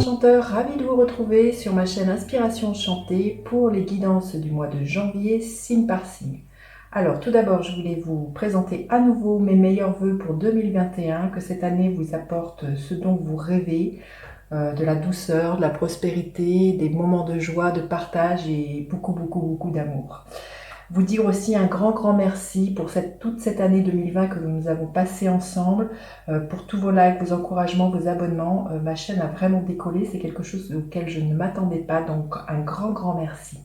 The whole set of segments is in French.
enchanteurs, ravi de vous retrouver sur ma chaîne Inspiration Chantée pour les guidances du mois de janvier, signe par signe. Alors tout d'abord, je voulais vous présenter à nouveau mes meilleurs vœux pour 2021, que cette année vous apporte ce dont vous rêvez, de la douceur, de la prospérité, des moments de joie, de partage et beaucoup d'amour. Vous dire aussi un grand merci pour toute cette année 2020 que nous avons passée ensemble, pour tous vos likes, vos encouragements, vos abonnements. Ma chaîne a vraiment décollé, c'est quelque chose auquel je ne m'attendais pas, donc un grand merci.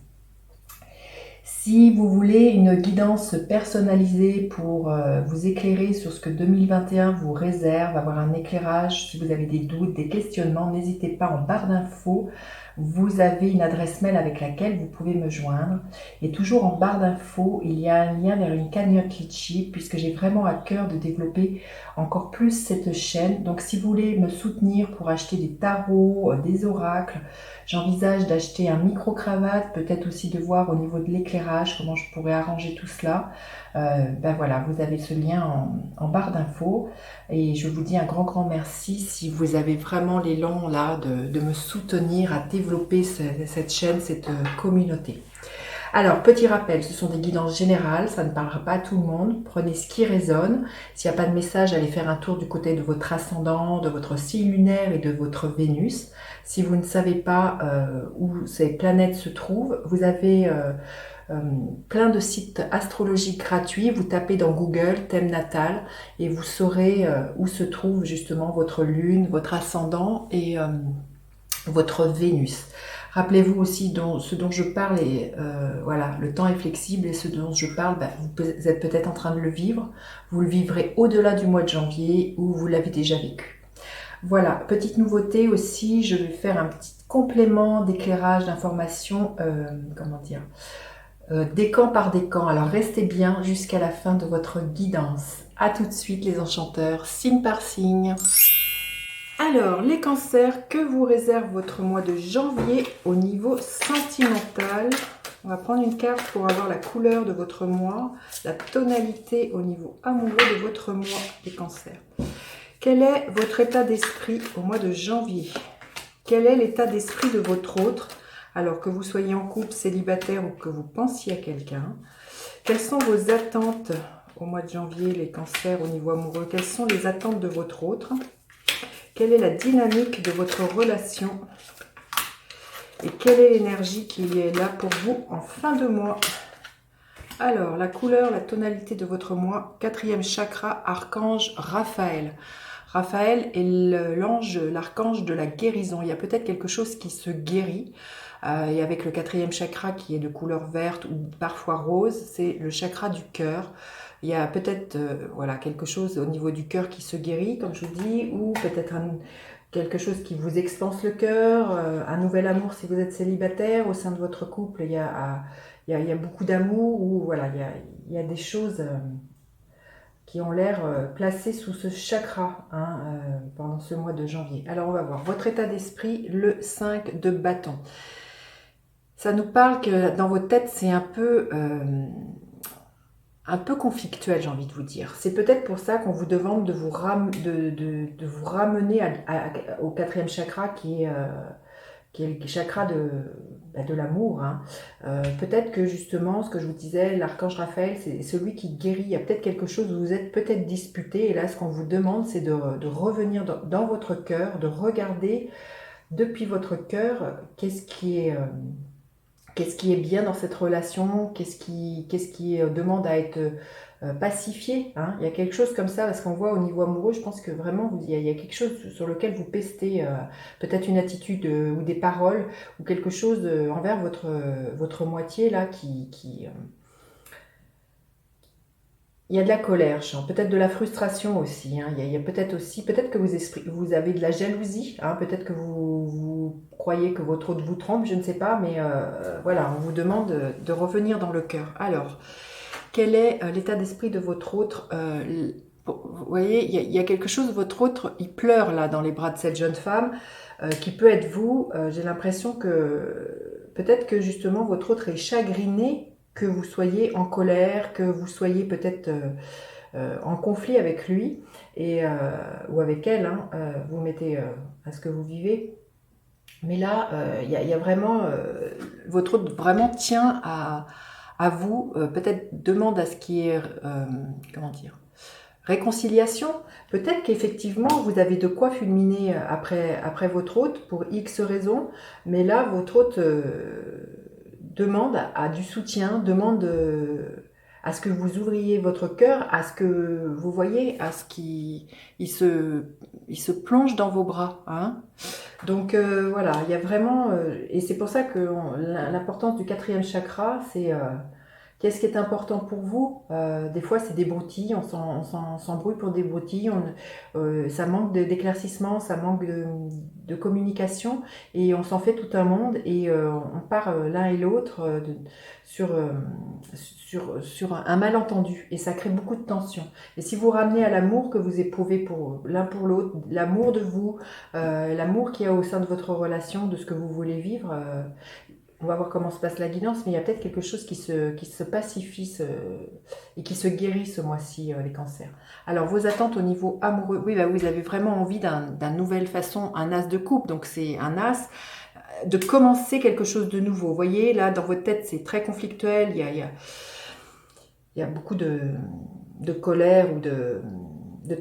Si vous voulez une guidance personnalisée pour vous éclairer sur ce que 2021 vous réserve, avoir un éclairage, si vous avez des doutes, des questionnements, n'hésitez pas, en barre d'infos, vous avez une adresse mail avec laquelle vous pouvez me joindre. Et toujours en barre d'infos, il y a un lien vers une cagnotte Litchi, puisque j'ai vraiment à cœur de développer encore plus cette chaîne. Donc si vous voulez me soutenir pour acheter des tarots, des oracles, j'envisage d'acheter un micro-cravate, peut-être aussi de voir au niveau de l'éclairage comment je pourrais arranger tout cela. Ben voilà, vous avez ce lien en barre d'infos. Et je vous dis un grand merci si vous avez vraiment l'élan là de me soutenir à développer cette chaîne, cette communauté. Alors, petit rappel, ce sont des guidances générales, ça ne parlera pas à tout le monde. Prenez ce qui résonne. S'il n'y a pas de message, allez faire un tour du côté de votre ascendant, de votre signe lunaire et de votre Vénus. Si vous ne savez pas où ces planètes se trouvent, vous avez plein de sites astrologiques gratuits. Vous tapez dans Google thème natal et vous saurez où se trouve justement votre lune, votre ascendant et votre Vénus. Rappelez-vous aussi ce dont je parle, et voilà, le temps est flexible, et ce dont je parle, vous êtes peut-être en train de le vivre, vous le vivrez au-delà du mois de janvier ou vous l'avez déjà vécu. Voilà, petite nouveauté aussi, je vais faire un petit complément d'éclairage, d'information, décan par décan. Alors restez bien jusqu'à la fin de votre guidance. A tout de suite les enchanteurs, signe par signe. Alors, les cancers, que vous réserve votre mois de janvier au niveau sentimental? On va prendre une carte pour avoir la couleur de votre mois, la tonalité au niveau amoureux de votre mois des cancers. Quel est votre état d'esprit au mois de janvier? Quel est l'état d'esprit de votre autre, alors que vous soyez en couple, célibataire ou que vous pensiez à quelqu'un? Quelles sont vos attentes au mois de janvier, les cancers, au niveau amoureux? Quelles sont les attentes de votre autre? Quelle est la dynamique de votre relation? Et quelle est l'énergie qui est là pour vous en fin de mois? Alors, la couleur, la tonalité de votre mois, 4e chakra, archange Raphaël. Raphaël est l'archange de la guérison. Il y a peut-être quelque chose qui se guérit. Et avec le 4e chakra qui est de couleur verte ou parfois rose, c'est le chakra du cœur. Il y a peut-être voilà, quelque chose au niveau du cœur qui se guérit, comme je vous dis, ou peut-être quelque chose qui vous expanse le cœur, un nouvel amour si vous êtes célibataire. Au sein de votre couple, il y a beaucoup d'amour, ou voilà, il y a des choses qui ont l'air placées sous ce chakra pendant ce mois de janvier. Alors on va voir votre état d'esprit, le 5 de bâton. Ça nous parle que dans votre tête, c'est un peu conflictuel, j'ai envie de vous dire. C'est peut-être pour ça qu'on vous demande de vous ramener au 4e chakra qui est le chakra de l'amour. Peut-être que justement, ce que je vous disais, l'archange Raphaël, c'est celui qui guérit. Il y a peut-être quelque chose où vous êtes peut-être disputé, et là, ce qu'on vous demande, c'est de revenir dans votre cœur, de regarder depuis votre cœur qu'est-ce qui est bien dans cette relation, qu'est-ce qui demande à être pacifié. Il y a quelque chose comme ça, parce qu'on voit au niveau amoureux, je pense que vraiment, il y a quelque chose sur lequel vous pestez, peut-être une attitude ou des paroles, ou quelque chose envers votre moitié, là, il y a de la colère, je sens, peut-être de la frustration aussi. Il y a peut-être que vous avez de la jalousie. Peut-être que vous croyez que votre autre vous trompe, je ne sais pas, mais voilà, on vous demande de revenir dans le cœur. Alors, quel est l'état d'esprit de votre autre? Vous voyez, il y a quelque chose, votre autre, il pleure là dans les bras de cette jeune femme, qui peut être vous. J'ai l'impression que peut-être que justement votre autre est chagriné que vous soyez en colère, que vous soyez peut-être en conflit avec lui ou avec elle. Vous mettez à ce que vous vivez. Mais là, il y a vraiment, votre hôte vraiment tient à vous, peut-être demande à ce qui est, comment dire, réconciliation. Peut-être qu'effectivement, vous avez de quoi fulminer après votre hôte pour X raisons, mais là, votre hôte demande à du soutien, demande à ce que vous ouvriez votre cœur, à ce que vous voyez, à ce qu'il il se plonge dans vos bras. Hein. Donc voilà, il y a vraiment, et c'est pour ça que l'importance du quatrième chakra, c'est qu'est-ce qui est important pour vous. Des fois, c'est des broutilles, on s'embrouille pour des broutilles, ça manque d'éclaircissement, ça manque de communication, et on s'en fait tout un monde, et on part l'un et l'autre sur, sur un malentendu, et ça crée beaucoup de tension. Et si vous ramenez à l'amour que vous éprouvez pour l'un pour l'autre, l'amour de vous, l'amour qu'il y a au sein de votre relation, de ce que vous voulez vivre, on va voir comment se passe la guidance, mais il y a peut-être quelque chose qui se pacifie et qui se guérit ce mois-ci, les cancers. Alors, vos attentes au niveau amoureux, oui, bah, vous avez vraiment envie d'une nouvelle façon, un as de coupe, donc c'est un as, de commencer quelque chose de nouveau. Vous voyez, là, dans votre tête, c'est très conflictuel, il y a beaucoup de colère ou de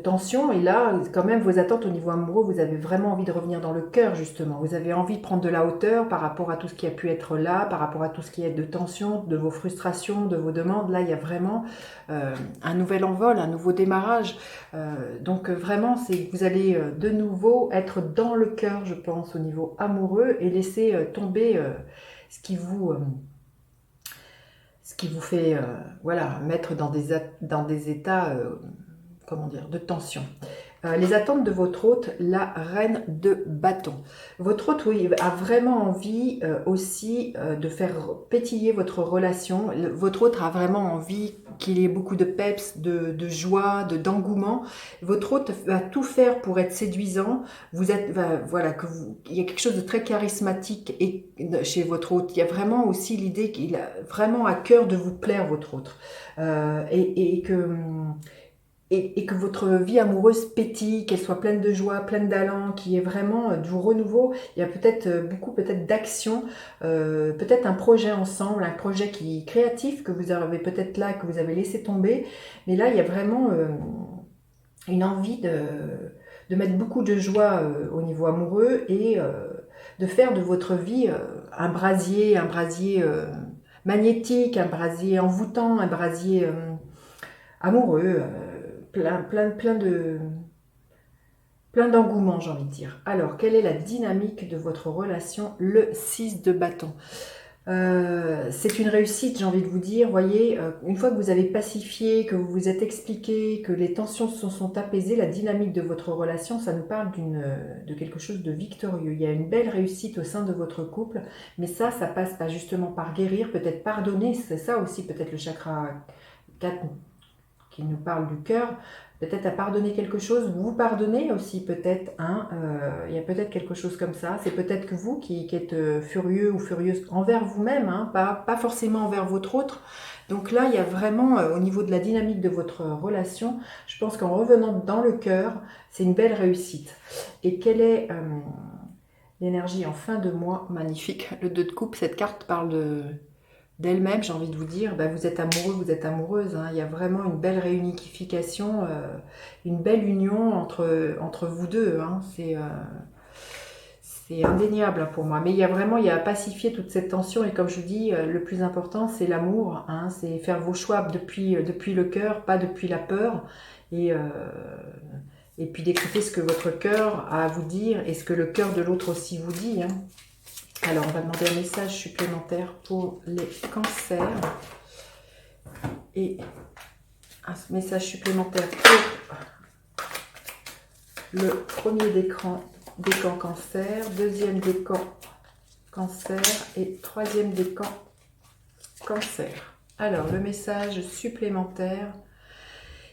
tension, et là, quand même, vos attentes au niveau amoureux, vous avez vraiment envie de revenir dans le cœur, justement. Vous avez envie de prendre de la hauteur par rapport à tout ce qui a pu être là, par rapport à tout ce qui est de tension, de vos frustrations, de vos demandes. Là, il y a vraiment un nouvel envol, un nouveau démarrage. Donc, vraiment, c'est que vous allez de nouveau être dans le cœur, je pense, au niveau amoureux, et laisser tomber ce qui vous... ce qui vous fait voilà, mettre dans des états comment dire, de tension. Les attentes de votre hôte, la reine de bâton. Votre hôte, oui, a vraiment envie aussi de faire pétiller votre relation. Votre hôte a vraiment envie qu'il y ait beaucoup de peps, de joie, d'engouement. Votre hôte va tout faire pour être séduisant. Vous êtes, voilà, il y a quelque chose de très charismatique chez votre hôte. Il y a vraiment aussi l'idée qu'il a vraiment à cœur de vous plaire, votre hôte. Et que votre vie amoureuse pétille, qu'elle soit pleine de joie, pleine d'allant, qu'il y ait vraiment du renouveau. Il y a peut-être beaucoup d'actions, peut-être un projet ensemble, un projet créatif que vous avez peut-être là, que vous avez laissé tomber. Mais là, il y a vraiment une envie de mettre beaucoup de joie au niveau amoureux et de faire de votre vie un brasier magnétique, un brasier envoûtant, un brasier amoureux. Plein d'engouement, j'ai envie de dire. Alors, quelle est la dynamique de votre relation, le 6 de bâton? C'est une réussite, j'ai envie de vous dire. Voyez, une fois que vous avez pacifié, que vous vous êtes expliqué, que les tensions se sont apaisées, la dynamique de votre relation, ça nous parle de quelque chose de victorieux. Il y a une belle réussite au sein de votre couple, mais ça passe pas justement par guérir, peut-être pardonner. C'est ça aussi, peut-être le chakra 4 qui nous parle du cœur, peut-être à pardonner quelque chose, vous pardonnez aussi peut-être, hein, il y a peut-être quelque chose comme ça, c'est peut-être que vous qui êtes furieux ou furieuse envers vous-même, hein, pas forcément envers votre autre. Donc là, il y a vraiment, au niveau de la dynamique de votre relation, je pense qu'en revenant dans le cœur, c'est une belle réussite. Et quelle est l'énergie en fin de mois? Magnifique, le 2 de coupe, cette carte parle d'elle-même, j'ai envie de vous dire, bah, vous êtes amoureux, vous êtes amoureuse, hein. Il y a vraiment une belle réunification, une belle union entre vous deux, hein. C'est indéniable, hein, pour moi. Mais il y a à pacifier toute cette tension, et comme je vous dis, le plus important, c'est l'amour, hein. C'est faire vos choix depuis le cœur, pas depuis la peur, et puis d'écouter ce que votre cœur a à vous dire, et ce que le cœur de l'autre aussi vous dit, hein. Alors, on va demander un message supplémentaire pour les cancers. Et un message supplémentaire pour le premier décan cancer, deuxième décan cancer et troisième décan cancer. Alors, le message supplémentaire.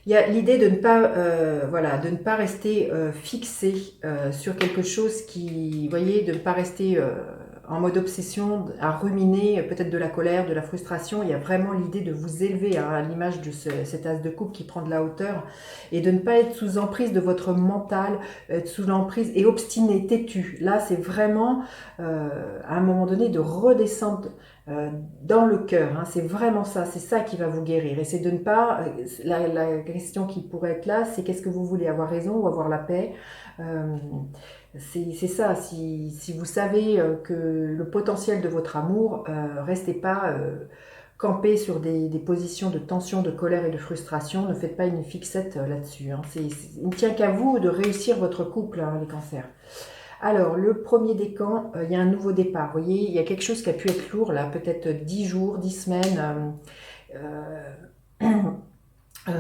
Il y a l'idée de ne pas rester fixé sur quelque chose qui, vous voyez, de ne pas rester en mode obsession, à ruminer peut-être de la colère, de la frustration. Il y a vraiment l'idée de vous élever à l'image de cet as de coupe qui prend de la hauteur et de ne pas être sous emprise de votre mental, être sous l'emprise et obstiné, têtu. Là, c'est vraiment à un moment donné de redescendre dans le cœur. Hein. C'est vraiment ça, c'est ça qui va vous guérir. Et c'est de ne pas... la question qui pourrait être là, c'est qu'est-ce que vous voulez, avoir raison ou avoir la paix? C'est ça, si vous savez que le potentiel de votre amour, restez pas campé sur des positions de tension, de colère et de frustration, ne faites pas une fixette là-dessus. Hein. Il ne tient qu'à vous de réussir votre couple, hein, les cancers. Alors, le premier décan, il y a un nouveau départ. Vous voyez, il y a quelque chose qui a pu être lourd, là, peut-être 10 jours, 10 semaines.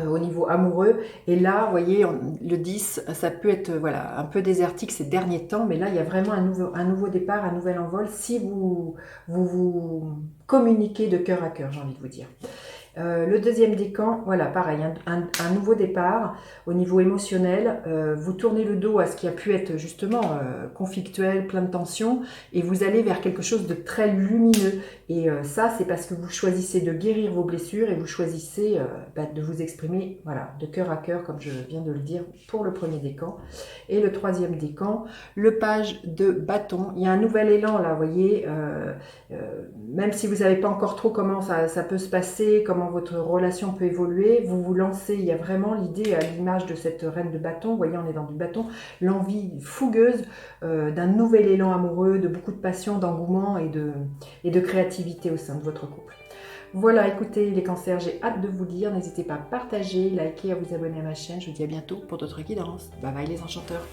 Au niveau amoureux. Et là, vous voyez, le 10, ça peut être voilà, un peu désertique ces derniers temps, mais là, il y a vraiment un nouveau départ, un nouvel envol, si vous communiquez de cœur à cœur, j'ai envie de vous dire. Le deuxième décan, voilà, pareil, un nouveau départ au niveau émotionnel. Vous tournez le dos à ce qui a pu être justement conflictuel, plein de tensions, et vous allez vers quelque chose de très lumineux. Et ça, c'est parce que vous choisissez de guérir vos blessures et vous choisissez de vous exprimer, voilà, de cœur à cœur, comme je viens de le dire pour le premier décan. Et le troisième décan, le page de bâton. Il y a un nouvel élan là, vous voyez. Même si vous savez pas encore trop comment ça peut se passer, comment votre relation peut évoluer, vous vous lancez. Il y a vraiment l'idée, à l'image de cette reine de bâton, vous voyez, on est dans du bâton, l'envie fougueuse d'un nouvel élan amoureux, de beaucoup de passion, d'engouement et de créativité au sein de votre couple. Voilà, écoutez les cancers, j'ai hâte de vous lire. N'hésitez pas à partager, liker, à vous abonner à ma chaîne. Je vous dis à bientôt pour d'autres guidances. Bye bye les enchanteurs.